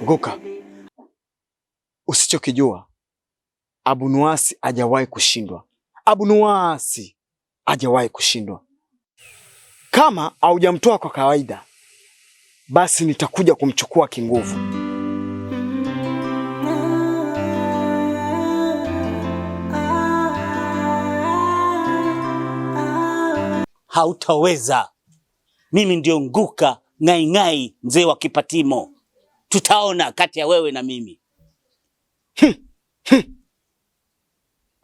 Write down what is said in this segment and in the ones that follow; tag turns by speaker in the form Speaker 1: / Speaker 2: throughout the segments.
Speaker 1: Nguka, usichokijua Abunuwasi hajawahi kushindwa. Abunuwasi hajawahi kushindwa. Kama haujamtoa kwa kawaida, basi nitakuja kumchukua kinguvu.
Speaker 2: Hautaweza. Mimi ndio Nguka Ng'aing'ai, mzee wa Kipatimo. Tutaona kati ya wewe na mimi.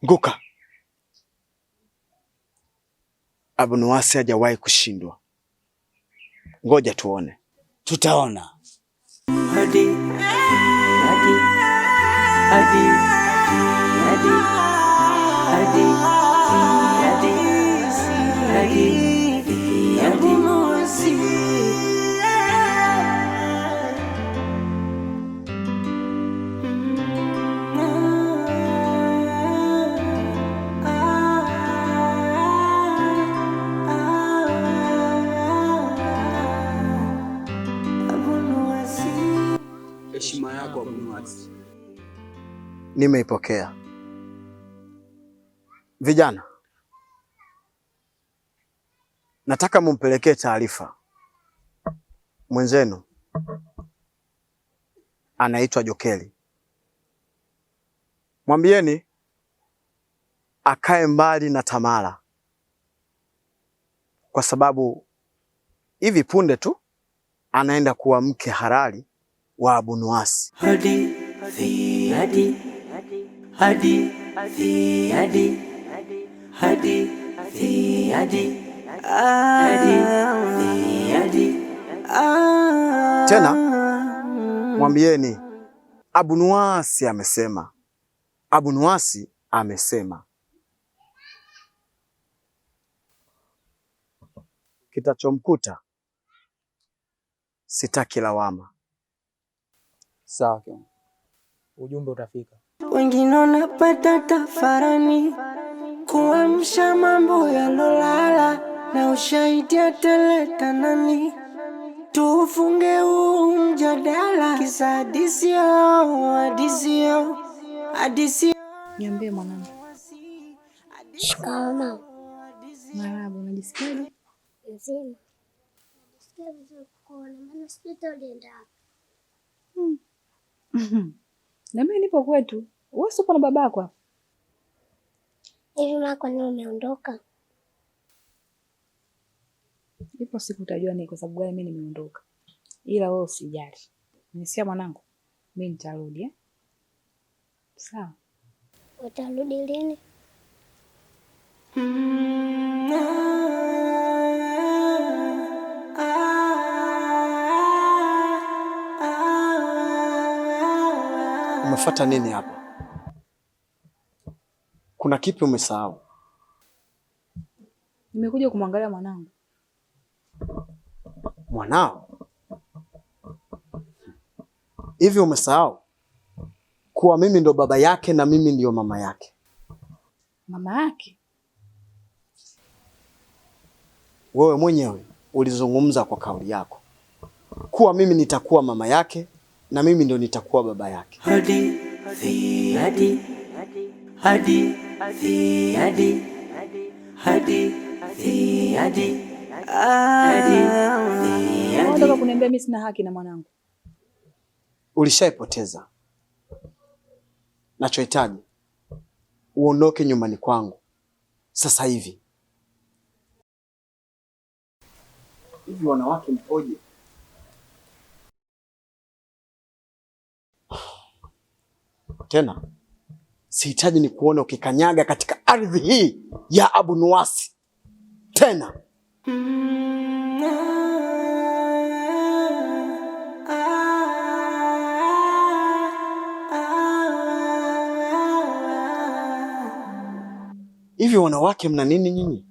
Speaker 1: Nguka, Abunuwasi hajawahi kushindwa. Ngoja tuone.
Speaker 2: Tutaona.
Speaker 3: Heshima yako Abunuwasi.
Speaker 1: Nimeipokea. Vijana, nataka mumpelekee taarifa mwenzenu, anaitwa Jokeli. Mwambieni akae mbali na Tamara, kwa sababu hivi punde tu anaenda kuwa mke halali wa Abunuwasi. Tena mwambieni Abunuwasi amesema. Abunuwasi amesema. Kitachomkuta sitaki lawama.
Speaker 3: Sawa, ujumbe utafika.
Speaker 4: Wengine wanapata tafarani kuamsha mambo yalolala, na ushahidi ataleta nani? Tufunge huu mjadala, kisa hadisio.
Speaker 5: Niambie mwanangu.
Speaker 6: Shikamoo.
Speaker 5: Marahaba, unajisikiaje?
Speaker 6: Nzima. Nasikia vizuri kukuona, maana sijui ulienda wapi.
Speaker 5: Na mimi nipo kwetu. Wewe upo na babako hapa?
Speaker 6: Hivi mama, kwa nini umeondoka?
Speaker 5: Ipo siku utajua ni kwa sababu gani mimi nimeondoka. Ila wewe usijali. Nisikia mwanangu, mimi nitarudi Sawa.
Speaker 6: Utarudi lini?
Speaker 1: Umefuata nini hapa? Kuna kipi umesahau?
Speaker 5: Nimekuja kumwangalia mwanangu.
Speaker 1: Mwanao? Hivi umesahau kuwa mimi ndo baba yake na mimi ndio mama yake?
Speaker 5: Mama yake?
Speaker 1: Wewe mwenyewe ulizungumza kwa kauli yako kuwa mimi nitakuwa mama yake na mimi ndio nitakuwa baba yake.
Speaker 5: Unataka kuniambia mimi sina haki na mwanangu?
Speaker 1: Ulishaipoteza. Nachohitaji uondoke nyumbani kwangu sasa hivi. Hivi wanawake mpoje? Tena sihitaji ni kuona ukikanyaga katika ardhi hii ya Abunuwasi tena. Hivi wanawake mna nini nyinyi?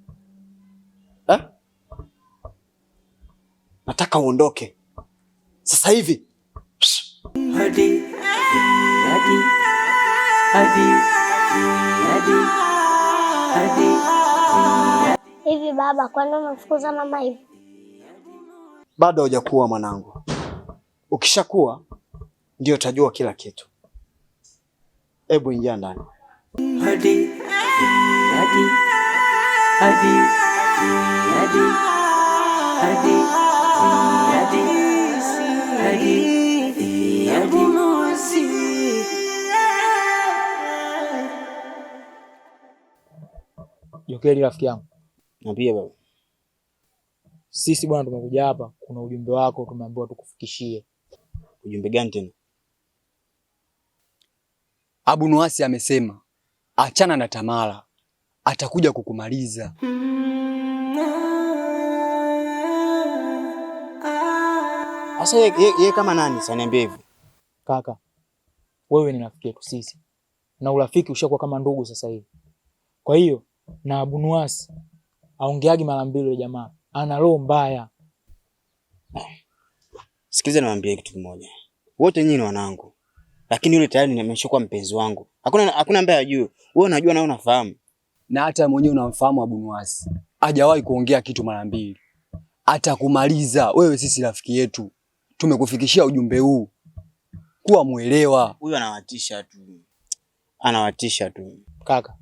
Speaker 1: Nataka uondoke sasa hivi.
Speaker 6: Hivi Hivi baba, kwa nini umemfukuza mama hivi?
Speaker 1: Bado hujakuwa mwanangu. Ukishakuwa ndio utajua kila kitu. Hebu ingia ndani.
Speaker 4: Hadi hadi hadi hadi hadi hadi hadi hadi mosi.
Speaker 3: Jokeli rafiki yangu.
Speaker 2: Niambie baba.
Speaker 3: Sisi bwana tumekuja hapa, kuna ujumbe wako tumeambiwa tukufikishie.
Speaker 2: Ujumbe gani tena?
Speaker 7: Abunuwasi amesema achana na Tamara, atakuja kukumaliza.
Speaker 2: Sasa yeye kama nani? Sasa niambie hivi.
Speaker 3: Kaka, wewe ni rafiki yetu sisi. Na urafiki ushakuwa kama ndugu sasa hivi. Kwa hiyo na Abunuwasi aongeagi mara mbili yule jamaa. Ana roho mbaya.
Speaker 2: Sikiliza niwaambie kitu kimoja. Wote nyinyi ni wanangu. Lakini yule tayari nimeshakuwa mpenzi wangu. Hakuna ambaye ajue. Wewe unajua na unafahamu.
Speaker 7: Na hata mwenyewe unamfahamu Abunuwasi. Hajawahi kuongea kitu mara mbili. Atakumaliza. Wewe sisi rafiki yetu. Tumekufikishia ujumbe huu. Kuwa muelewa.
Speaker 2: Huyu anawatisha tu. Anawatisha tu.
Speaker 3: Kaka,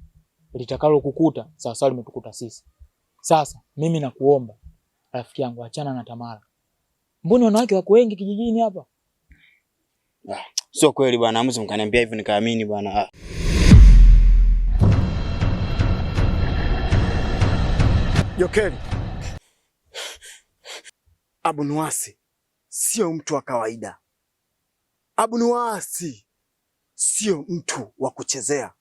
Speaker 3: litakalo kukuta sawa sawa limetukuta sisi. Sasa mimi nakuomba rafiki yangu achana na Tamara. Mbona wanawake wako wengi kijijini hapa?
Speaker 2: Sio kweli bwana, amuzi mkaniambia hivyo nikaamini bwana.
Speaker 1: Jokeli, Abunuwasi sio mtu wa kawaida. Abunuwasi sio mtu wa kuchezea.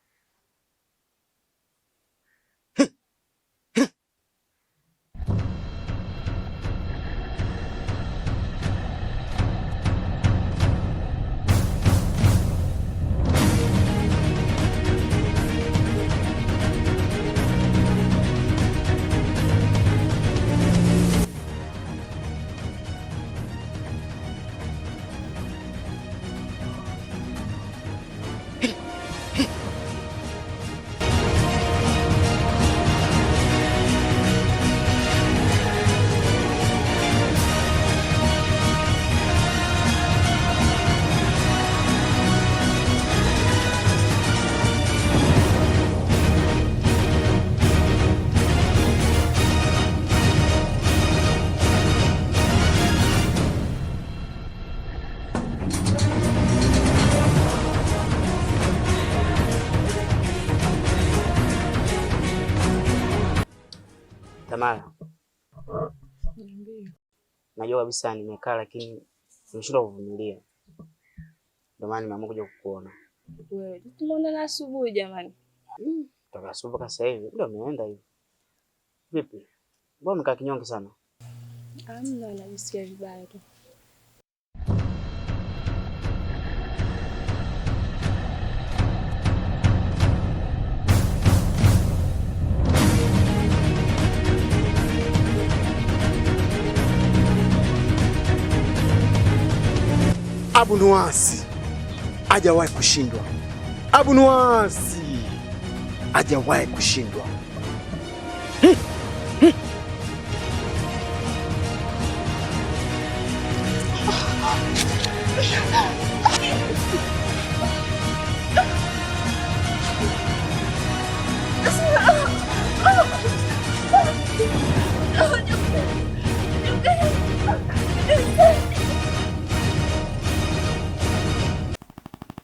Speaker 2: Tamara. Najua kabisa nimekaa lakini nimeshindwa kuvumilia. Ndio maana nimeamua kuja kukuona.
Speaker 5: Wewe, tumeonana asubuhi jamani.
Speaker 2: Toka asubuhi mpaka sasa hivi ndio umeenda hivi. Vipi? Mbona umekaa kinyonge sana?
Speaker 5: Hamna, najisikia vibaya tu.
Speaker 1: Abunuwasi hajawahi kushindwa. Abunuwasi hajawahi kushindwa.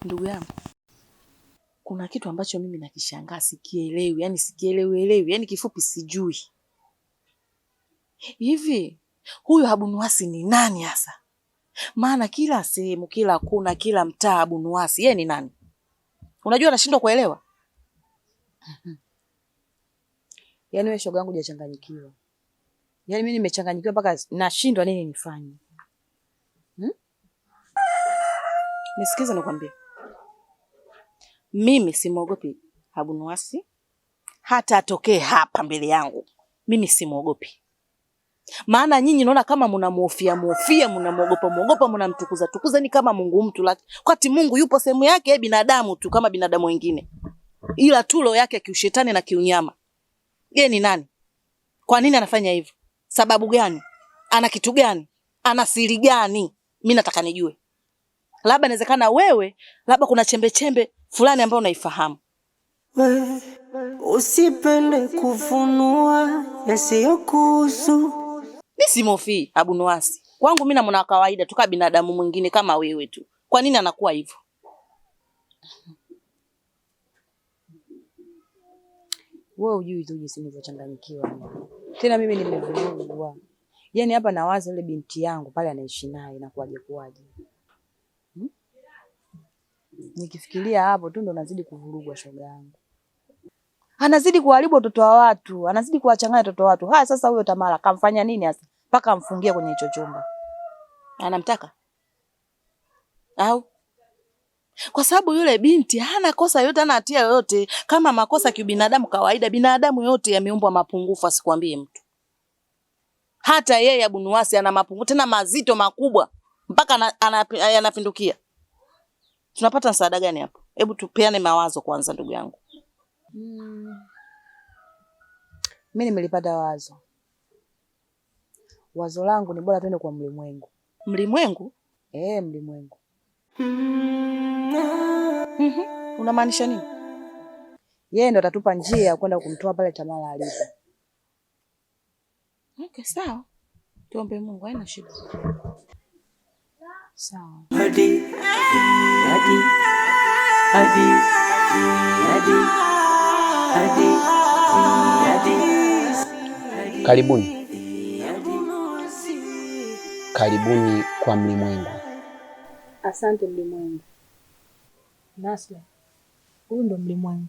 Speaker 8: Ndugu yangu, kuna kitu ambacho mimi nakishangaa sikielewi, yani sikielewi, yani kifupi sijui. Hivi huyu Abunuwasi ni nani hasa? Maana kila sehemu, kila kuna, kila mtaa Abunuwasi, yeye ni nani? Unajua nashindwa kuelewa.
Speaker 5: Yaani wewe shoga yangu hujachanganyikiwa. Yaani mimi nimechanganyikiwa mpaka nashindwa nini nifanye.
Speaker 8: Nisikize nikwambie. Mimi simuogopi Abunuwasi. Hata atokee hapa mbele yangu. Mimi simuogopi. Maana nyinyi naona kama mnamuhofia, mnamuogopa, mnamtukuza ni kama Mungu mtu. Wakati Mungu yupo sehemu yake binadamu tu kama binadamu wengine. Ila tulo yake kiushetani na kiunyama. Yeye ni nani? Kwa nini anafanya hivyo? Sababu gani? Ana kitu gani? Ana siri gani? Mimi nataka nijue. Labda inawezekana wewe, labda kuna chembe chembe fulani ambayo unaifahamu.
Speaker 4: Usipende kufunua yasiyokuhusu.
Speaker 8: Mimi si Mofi Abunuwasi. Kwangu mimi namwona kawaida tu kama binadamu mwingine kama wewe tu. Kwa nini anakuwa hivyo?
Speaker 5: Wewe hujui tu jinsi nilivyochanganyikiwa. Tena mimi nimevurugwa. Yaani hapa nawaza ile binti yangu pale anaishi naye inakuwaje kuwaje. Nikifikiria hapo tu ndo nazidi kuvurugwa shoga yangu. Anazidi kuharibu watoto wa watu, anazidi kuwachanganya watoto wa watu. Haya sasa huyo Tamara kamfanya nini hasa? Mpaka amfungie kwenye hicho chumba.
Speaker 8: Anamtaka? Au? Kwa sababu yule binti hana kosa yote, hana hatia yoyote. Kama makosa kibinadamu kawaida, binadamu yote yameumbwa mapungufu, asikwambie mtu. Hata yeye Abunuwasi ana mapungufu tena mazito makubwa mpaka yanapindukia. Tunapata msaada gani hapo? Hebu tupeane mawazo kwanza ndugu yangu.
Speaker 5: Mimi nimelipata wazo. Wazo langu ni bora twende kwa Mlimwengu.
Speaker 8: Mlimwengu?
Speaker 5: Mlimwengu.
Speaker 8: Unamaanisha nini?
Speaker 5: Yeye ndo atatupa njia ya kwenda kumtoa pale Tamara alipo.
Speaker 8: Okay, sawa. Tuombe Mungu, haina shida.
Speaker 5: Sawa.
Speaker 4: Hadi hadi hadi hadi hadi hadi.
Speaker 7: Karibuni. Karibuni kwa Mlimwengu.
Speaker 5: Asante Mlimwengu. Nasla, huyu ndo Mlimwengu.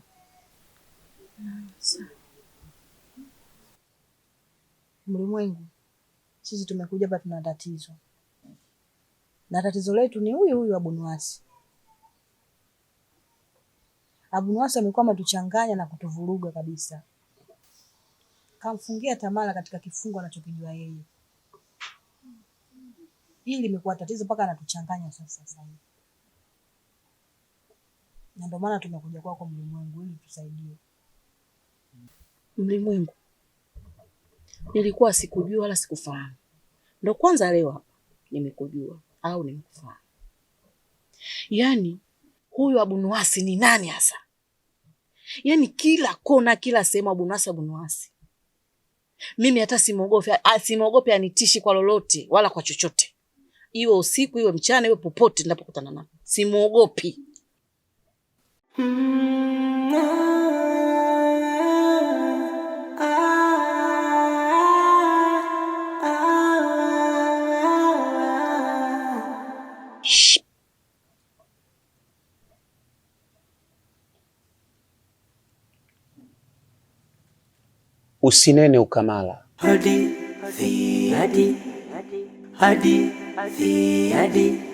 Speaker 5: Mlimwengu, sisi tumekuja hapa tuna tatizo. Na tatizo letu ni huyu Abunuwasi. Abunuwasi amekuwa ametuchanganya na kutuvuruga kabisa. Kamfungia Tamara katika kifungo anachokijua yeye. Hili limekuwa tatizo mpaka anatuchanganya sasa hivi. Na ndio maana tumekuja kwako Mlimwengu ili tusaidie.
Speaker 8: Mlimwengu, nilikuwa sikujua wala sikufahamu. Ndio kwanza leo hapa nimekujua au nimekufahamu. Yaani huyu Abunuwasi ni nani hasa? Yaani kila kona, kila sehemu Abunuwasi. Mimi hata simwogopi anitishi kwa lolote wala kwa chochote. Iwe usiku, iwe mchana, iwe popote ninapokutana naye. Simwogopi.
Speaker 9: Usinene ukamala.
Speaker 4: Hadi hadi hadi hadi hadi